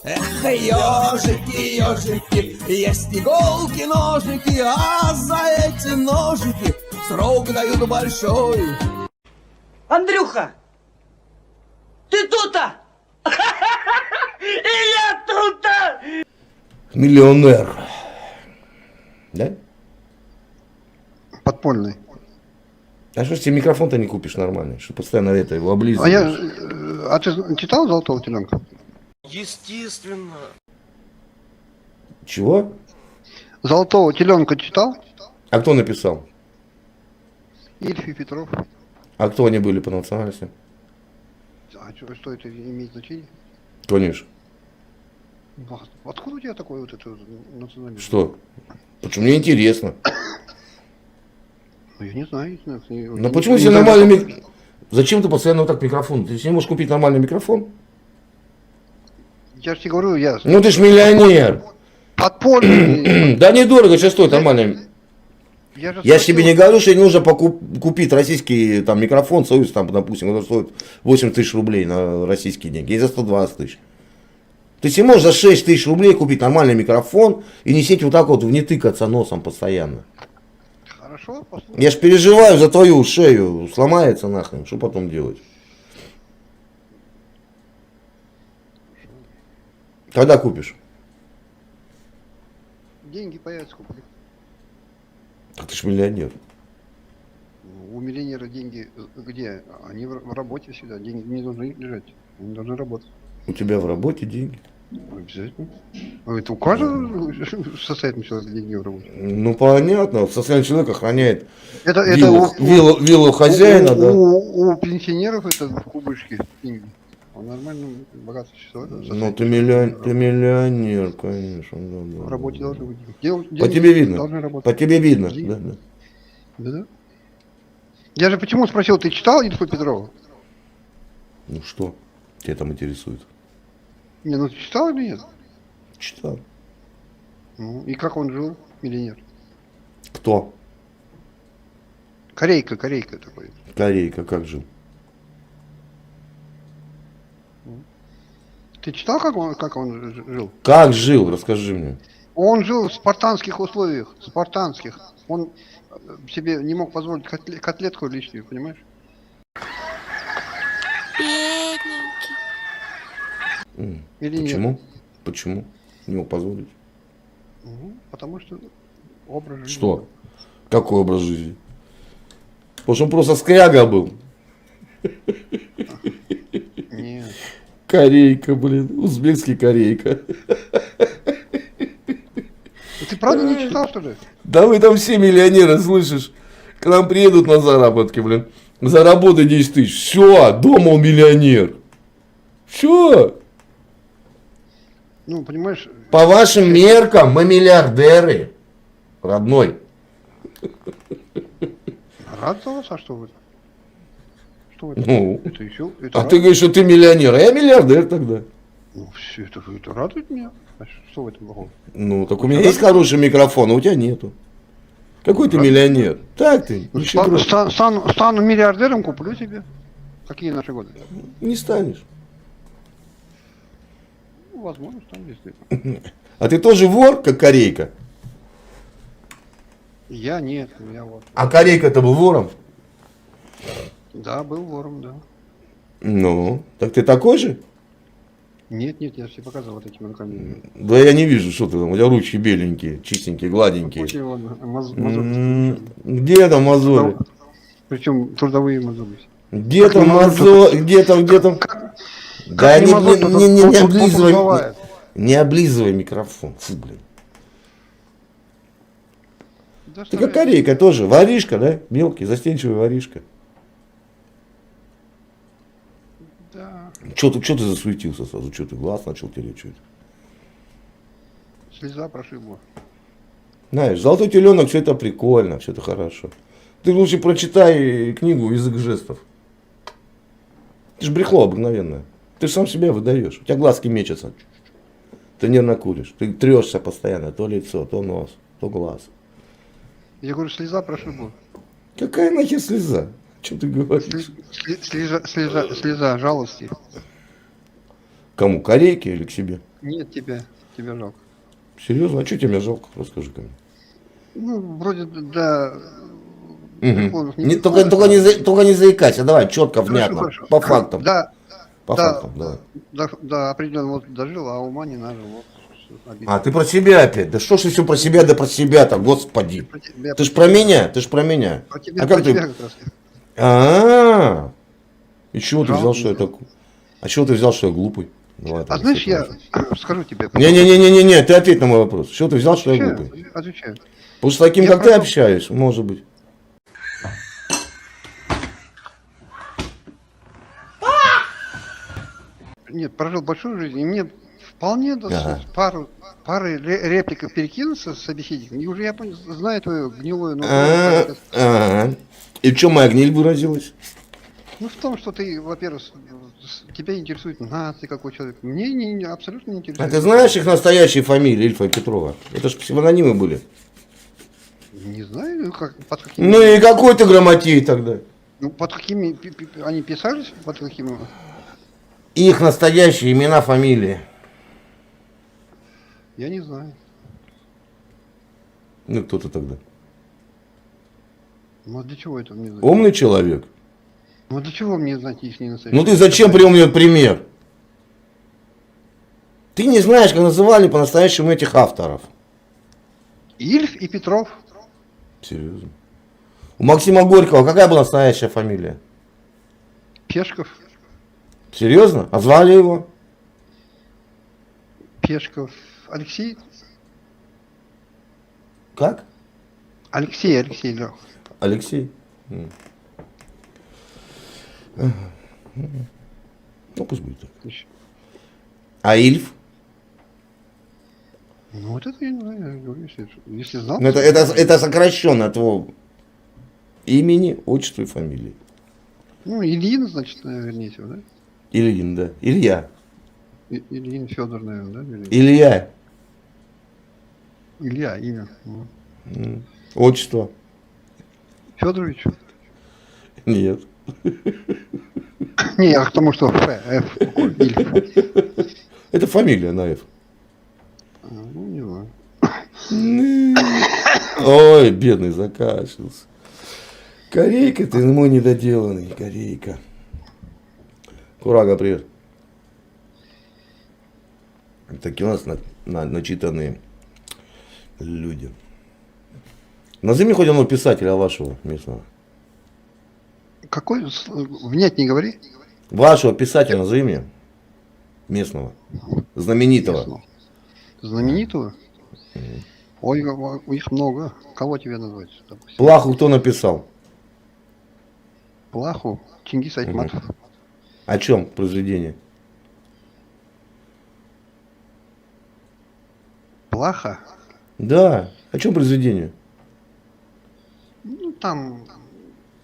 Эх, ежики, ежики, есть иголки, ножики, а за эти ножики срок дают большой. Андрюха, ты тут-то? И я тут-то! Миллионер. Да? Подпольный. А что ж тебе микрофон-то не купишь нормальный? Что постоянно это его А облизываешь? а ты читал «Золотого теленка»? Естественно. Чего? «Золотого теленка» читал? А кто написал? Ильф и Петров. А кто они были по национальности? А что это имеет значение? Конечно. Откуда у тебя такой вот это национализм? Что? Почему мне интересно? Ну, я не знаю. Ну почему тебе нормальный микрофон? Зачем ты постоянно вот так микрофон? Ты не можешь купить нормальный микрофон? Я же тебе говорю, я... Ну ты ж миллионер. Подпольный. Да недорого сейчас стоит нормальный. Я же Я ж тебе не говорю, что не нужно купить российский там микрофон, Союз, там, допустим, который стоит 80 тысяч рублей на российские деньги, и за 120 тысяч. Ты себе можешь за 6 тысяч рублей купить нормальный микрофон и не сидеть вот так вот не тыкаться носом постоянно. Хорошо, послушай. Я ж переживаю за твою шею, сломается нахрен, что потом делать? Когда купишь? Деньги появятся, куплю. Так ты ж миллионер. У миллионера деньги где? Они в работе всегда. Деньги не должны лежать. Они должны работать. У тебя в работе деньги? Обязательно. А это у каждого состоятельного человека деньги в работе. Ну понятно, состояние человека охраняет Это виллу хозяина, да. У пенсионеров это в кубышке деньги. Он нормально, богато существует. Ну ты миллионер, конечно. Да, В да, работе да. должны быть. По тебе видно. Должны работать. По тебе видно. Деньги. Да, да. Да. Я же почему спросил, ты читал Ильфа Петрова? Ну что, тебя там интересует? Не, ну ты читал или нет? Читал. Ну, и как он жил, миллионер? Кто? Корейка такой. Корейка как жил? Ты читал, как он жил? Как жил, расскажи мне. Он жил в спартанских условиях, спартанских. Он себе не мог позволить котлетку лишнюю, понимаешь? М, Или нет? Почему? Почему? Не мог позволить. Ну, потому что образ жизни. Что? Какой образ жизни? Потому что он просто скряга был. Нет. Корейка, блин. Узбекский корейка. Ты правда не читал, что ли? Да вы там все миллионеры, слышишь? К нам приедут на заработки, блин. Заработай 10 тысяч. Все, дома он миллионер. Все. Ну, понимаешь, По вашим меркам мы миллиардеры. Родной. рад за вас, а что вы? Что вы? Ну, Это еще? Это а рад- ты говоришь, что ты миллионер, а я миллиардер тогда. Ну, все это радует меня. А что в этом плохого? Ну, так у меня есть хороший микрофон, а у тебя нету. Какой ты миллионер? Так ты, Ну, нищеброд. стану миллиардером, куплю тебе. Какие наши годы? Не станешь. Ну, возможно, стану, если... А ты тоже вор, как корейка? Я нет, я вот. А корейка-то был вором? Да, был вором, да. Ну, так ты такой же? Нет, я же тебе показывал вот этими руками. Да я не вижу, что ты там, у тебя ручки беленькие, чистенькие, гладенькие. Очень ладно, Где там мозоли? Причем трудовые мозоли. Где там мозоль? Где там? Да не облизывай. Не облизывай микрофон. Фу, блин. Да Ты как корейка тоже. Воришка, да? Мелкий, застенчивый воришка. Да. Че ты засуетился сразу? Че ты глаз начал тереть? Что это? Слеза прошибла. Знаешь, «Золотой теленок» все это прикольно, все это хорошо. Ты лучше прочитай книгу «Язык жестов». Это же брехло обыкновенное. Ты же сам себя выдаешь. У тебя глазки мечутся. Ты нервно куришь. Ты трешься постоянно. То лицо, то нос, то глаз. Я говорю, слеза прошибла. Какая нахер слеза? Что ты говоришь? Слеза жалости. Кому? Корейке или к себе? Нет, тебя жалко. Серьезно? А что тебе жалко? Расскажи-ка мне. Ну, вроде, да... Мгм. законов Не, подходит. только не заикайся, давай, четко, Хорошо, внятно, хорошо. по фактам. Да, По да. фактам, давай. до определенного вот дожил, а ума не нажил. Вот, обидно. А, ты про себя опять. Да что ж ты все про себя, да про себя-то, господи. Про тебя, Ты ж про меня, ты ж про меня. Про тебя, А как про тебя ты? как раз. А, и чего ты Жалко взял, что я меня. такой? А чего ты взял, что я глупый? Давай, А там, знаешь, всё я правильно. скажу тебе. Не-не-не-не-не, ты ответь на мой вопрос. Чего ты взял, что я глупый? Отвечаю. Потому что с таким, Я как ты, прошел- общаюсь, может быть. Нет, прожил большую жизнь, и мне вполне достаточно Ага. пары репликов перекинуться с собеседником, и уже я знаю твою гнилую А, нутро. а. И в чем моя гниль выразилась? Ну, в том, что ты, во-первых, тебя интересует нация, какой человек. Мне абсолютно не А интересует. ты знаешь их настоящие фамилии, Ильфа и Петрова? Это ж псевдонимы были. Не знаю, под какими... Ну и какой ты грамотей тогда? Ну, под какими они писались, под какими... Их настоящие имена, фамилии. Я не знаю. Ну кто ты тогда? Ну, а для чего это мне знать? Умный человек? Ну, а для чего мне знать их не настоящие? Ну ты зачем привел мне пример? Ты не знаешь, как называли по-настоящему этих авторов. Ильф и Петров. Серьезно. У Максима Горького какая была настоящая фамилия? Пешков. Серьезно? А звали его? Пешков. Алексей. Как? Алексей, Лех. Алексей. Ага. Ну пусть будет так. А Ильф? Ну, вот это я не знаю, я говорю, если знал. Ну, это сокращенно от твоего имени, отчества и фамилии. Ну, Ильин, значит, вернее всего, да? Ильин, да. Илья. Ильин Федор, наверное, да? Или... Илья. Илья, имя. Ну. Отчество. Федорович. Нет. Не, я к тому, что Ф, Ильф. Это фамилия на Ф. Ну, не знаю. Ой, бедный, закашлялся. Корейка, ты мой недоделанный, Корейка. Курага, привет. Такие у нас начитанные люди. Назови мне хоть одного писателя вашего местного. Какой? Внять не говори. Вашего писателя назови мне. Местного. Знаменитого. Знаменитого? Ой, их много. Кого тебе назвать? Допустим? Плаху кто написал? Плаху? Чингис Айтматов. О чем произведение? Плаха? Да. О чем произведение? Ну, там...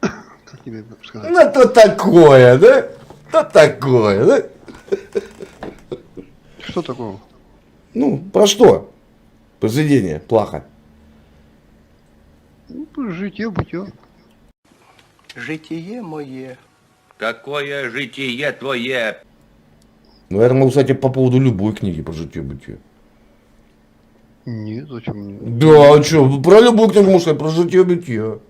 Как тебе сказать? Ну, то такое, да? То такое, да? Что такого? Ну, про что? Произведение, плохо. Ну, житье-бытие. Житие мое. Какое житие твое? Ну, я могу, кстати, по поводу любой книги про житье-бытие. Нет, зачем мне? Да, а что? Про любую книгу можно сказать, про житье-бытие.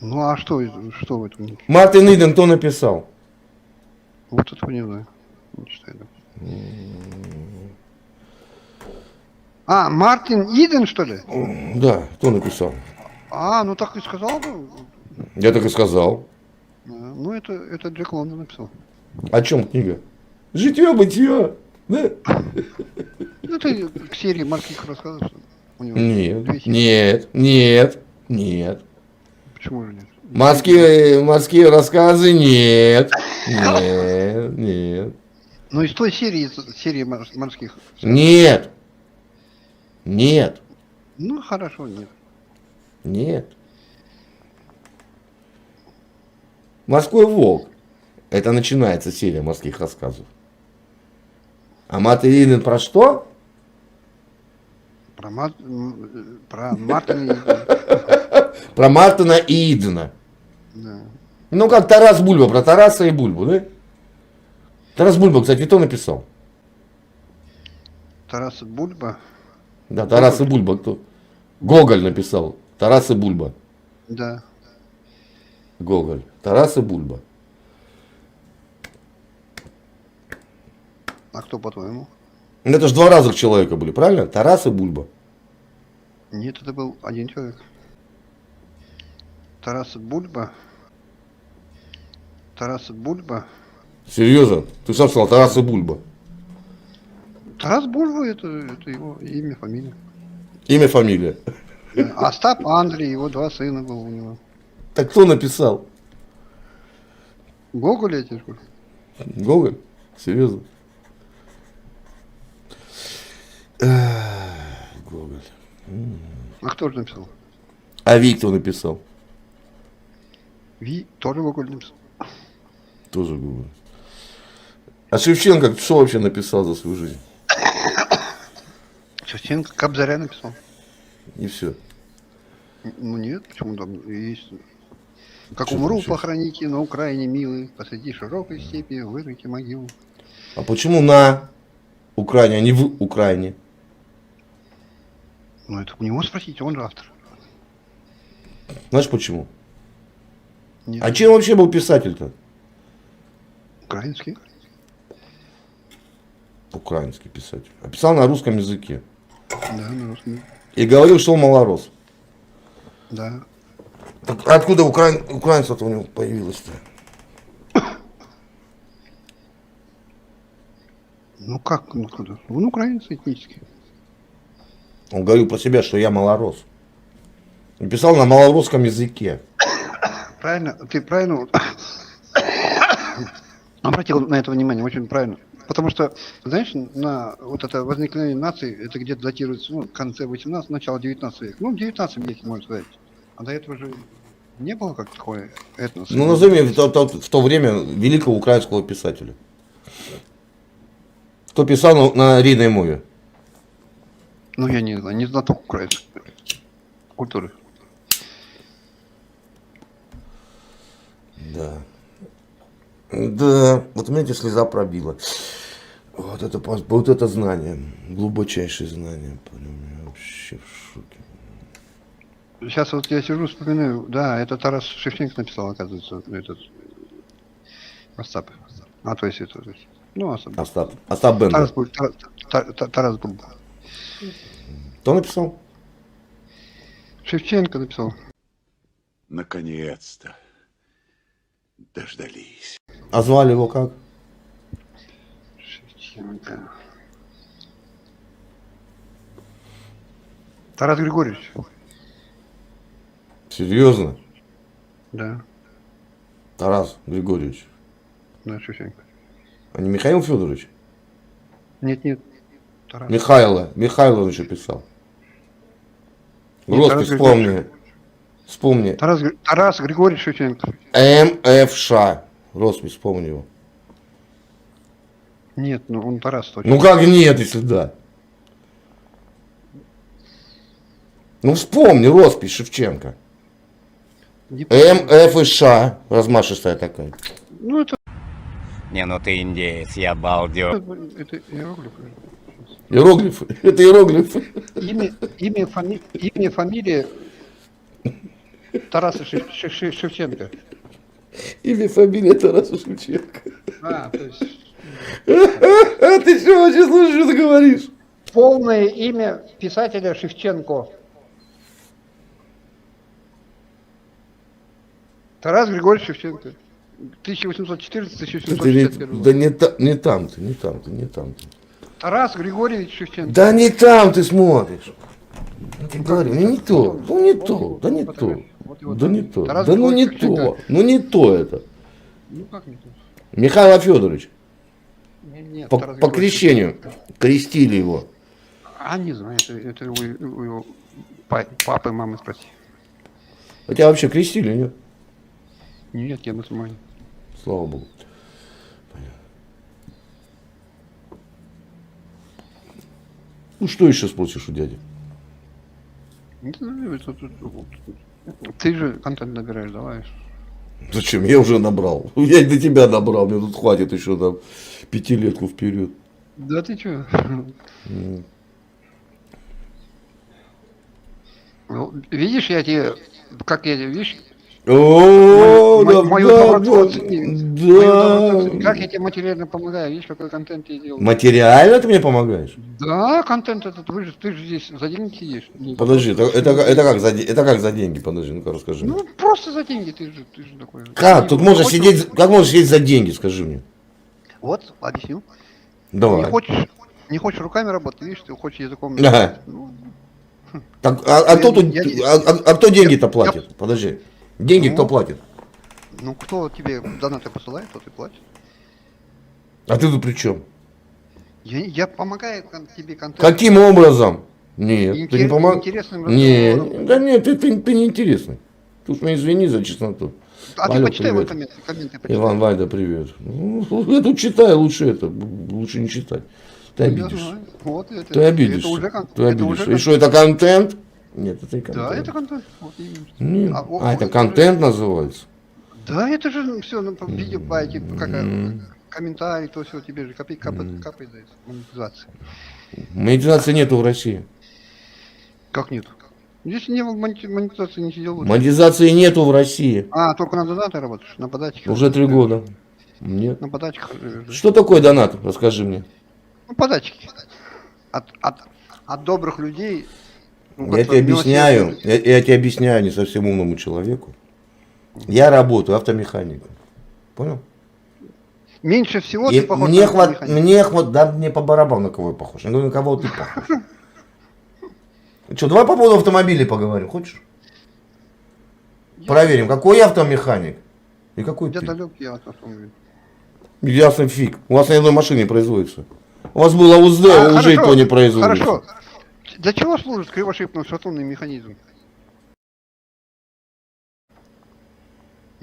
Ну, а что в этом? Мартин Иден кто написал? Вот этого не знаю. Не читаю. Да. А, Мартин Иден, что ли? Да, кто написал? А, ну так и сказал бы. Я так и сказал. Ну, это Джек Лондон написал. О чем книга? Житье-бытие. Да? Ну, это к серии морских рассказов. Что ли? У него Нет, две серии. нет, нет, нет. Почему же нет? Морские рассказы нет. Нет, нет. Ну, из той серии морских. Нет. Нет. Ну, хорошо, нет. Нет. Морской волк. Это начинается серия морских рассказов. А Мартин Иден про что? Про Мартина. Про Мартина Идена. Да. Ну как Тарас Бульба, про Тараса и Бульбу, да? Тарас Бульба, кстати, кто написал? Тарас Бульба. Да, Тарас и Бульба кто? Гоголь написал. Тарас и Бульба. Да. Гоголь. Тарас и Бульба. А кто, по-твоему? Ну, это же два разных человека были, правильно? Тарас и Бульба. Нет, это был один человек. Тарас Бульба. Тарас Бульба. Серьезно? Ты сам сказал Тарас и Бульба. Тарас Бульба это его имя, фамилия. Имя, фамилия. Да. Остап Андрей, его два сына было у него. Так кто написал? Гоголь, я тебе говорю. Гоголь? Серьезно? Гоголь. А кто же написал? А Вик кто написал? Ви тоже Гоголь написал. Тоже Гоголь. А Шевченко что вообще написал за свою жизнь? Шевченко Кобзаря написал. И все. Ну нет, почему там есть. Как Что умру, там еще? похороните на Украине, милый, посреди широкой степи вырыйте могилу. А почему на Украине, а не в Украине? Ну это у него спросите, он же автор. Знаешь почему? Нет, А чем вообще был писатель-то? украинский. Украинский писатель. А писал на русском языке. Да, на русском. И говорил, что он малорос. Да. Так откуда украинство-то у него появилось-то? Ну как, ну куда? Он украинец этнический. Он говорил про себя, что я малорос. И писал на малоросском языке. Правильно, ты правильно обратил на это внимание, очень правильно. Потому что, знаешь, на вот это возникновение нации, это где-то датируется, ну, в конце 18 начало 19 века. Ну, в 19 веке, можно сказать. А до этого же не было как такое этнос. Ну, назови в то время великого украинского писателя. Кто писал на рідній мові? Ну, я не знаю, не знаток украинской культуры. Да. Да, вот меня эта слеза пробила. Вот это знание, глубочайшее знание. Я вообще в шоке. Сейчас вот я сижу, вспоминаю, да, это Тарас Шевченко написал, оказывается, этот Остап. А то есть это. Ну, Остап. Остап Бендер. Тарас Бульба. Кто написал? Шевченко написал. Наконец-то дождались. А звали его как? Шевченко. Тарас Григорьевич. Серьезно? Да, Тарас Григорьевич. да, Шевченко. А не Михаил Федорович? Нет, Тарас. Михайло он еще писал. Нет, Роспись, Тарас вспомни. Тарас Григорьевич Шевченко. МФШ. Роспись, вспомни его. Нет, ну он Тарас точно. Ну как нет, если да? Ну вспомни роспись Шевченко. Не помню. МФШ. Размашистая такая. Ну это Не, ну ты индеец, я балдеж. это иероглиф. Иероглифы. Это иероглифы. Имя, фамилия Тараса Шевченко. Имя, фамилия Тараса Шевченко. А, то есть А ты что вообще слушаешь, что ты говоришь? полное имя писателя Шевченко. Тарас Григорьевич Шевченко. 1814-1861 Да год. не там ты. Тарас Григорьевич Шевченко. Да не там ты смотришь. Я тебе говорю, не то, да не то. Да не то. Тарас Да ну не Григорьевич то. Шевченко. Ну не то это. Ну как не то? Михаил Федорович. Нет, По Тарас Григорьевич крещению крестили его. Шевченко. А не знаю, это у его папы, мамы спроси. А тебя вообще крестили, нет? Нет, я мусульманин. Слава Богу. Понятно. Ну что еще спросишь у дяди? Не знаю, ты же контент набираешь, давай. Зачем? Я уже набрал. Я и до тебя набрал. Мне тут хватит еще там 5 летку вперед. Да ты чё? Ну, видишь, я тебе, как я тебе, видишь, О, да, мою да, доброту да, оцени. Мою доброту оцени. Как да. я тебе материально помогаю, видишь, какой контент я делаю. Материально ты мне помогаешь? Да, контент этот, ты же здесь за деньги сидишь. Не Подожди, просто это как за деньги? Подожди, ну-ка расскажи мне. Ну, просто за деньги, ты же такой. Как? Тут можно хочешь- сидеть, как можно сидеть за деньги, скажи мне. Вот, объясню. Не Давай. хочешь руками работать, видишь, ты хочешь языком. Ага. Ну, Так, а кто тут, я- кто деньги-то платит? Подожди. Деньги кто Ну. платит? ну, кто тебе донаты посылает, тот и платит. А ты тут при чем? Я помогаю тебе контент. Каким образом? Нет, ты не помог. Интересным Нет, разговором. да нет, ты не интересный. Тут мне извини за честноту. А ты Алло, почитай его привет. комменты почитай. Иван Вайда, привет. Ну, я тут читаю, лучше не читать. Ты Я обидишься. знаю. Вот это, Ты обидишься. Это уже, Ты это обидишься. уже И что, это контент? Нет, это не контент. Да, это контент. Вот именно. Нет. А, Это это контент называется. Да, это же все, ну, видео байки, комментарии, то все, тебе же капает за это, монетизация. Монетизации нету в России. Как нет? Если не было монетизации, не сидел лучше. Монетизации нету в России. А, только на донаты работаешь, на подачках. Уже 3 года. Нет. На подачках. Что такое донат? Расскажи мне. Ну, подачки. От добрых людей. ну, Я как-то тебе объясняю, милосердие. я тебе объясняю не совсем умному человеку. Я работаю автомехаником. Понял? Меньше всего И ты похож мне на хват, да мне по барабану, на кого я похож. Я говорю, на кого ты похож. Что, давай по поводу автомобилей поговорим, хочешь? Проверим, какой я автомеханик и какой Я ты. далек, я от автомобиля. Ясный фиг. У вас ни одной машины не производится. У вас было УЗД, а уже и хорошо, то не производится. Хорошо. Для чего служит кривошипно-шатунный механизм?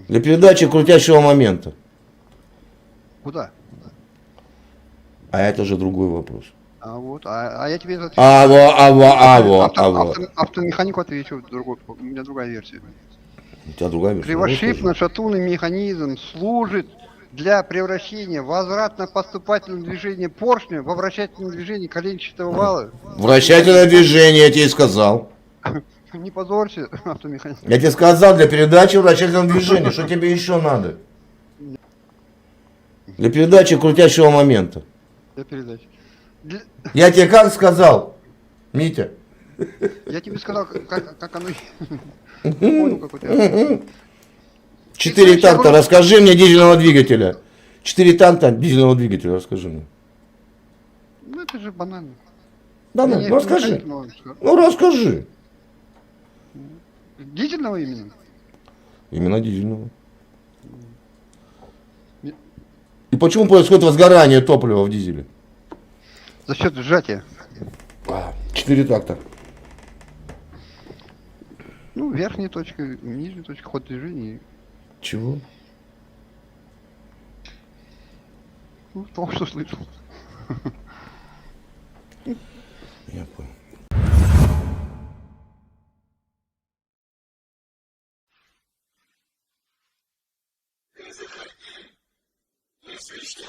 Для передачи крутящего момента. Куда? А это же другой вопрос. А вот, а я тебе отвечу. Автомеханику отвечу, у меня другая версия. У тебя другая версия. Кривошипно-шатунный механизм служит для превращения возвратно-поступательного движения поршня во вращательное движение коленчатого вала. Вращательное движение, я тебе и сказал. Не позорься, автомеханик. Я тебе сказал, для передачи вращательного движения. Что тебе еще надо? Для передачи крутящего момента. Для передачи. Я тебе как сказал, Митя? Я тебе сказал, как оно... Понял, как у тебя. 4 такта, расскажи мне дизельного двигателя. 4 такта дизельного двигателя, расскажи мне. Ну это же банально. Да, ну, Я расскажи. автомеханик, но скажу. Ну, расскажи. Дизельного именно? Именно дизельного. И почему происходит возгорание топлива в дизеле? За счет сжатия. 4 такта. Ну, верхняя точка, нижняя точка, ход движения. Чего? Ну, то, что слышал. Я понял. Если что,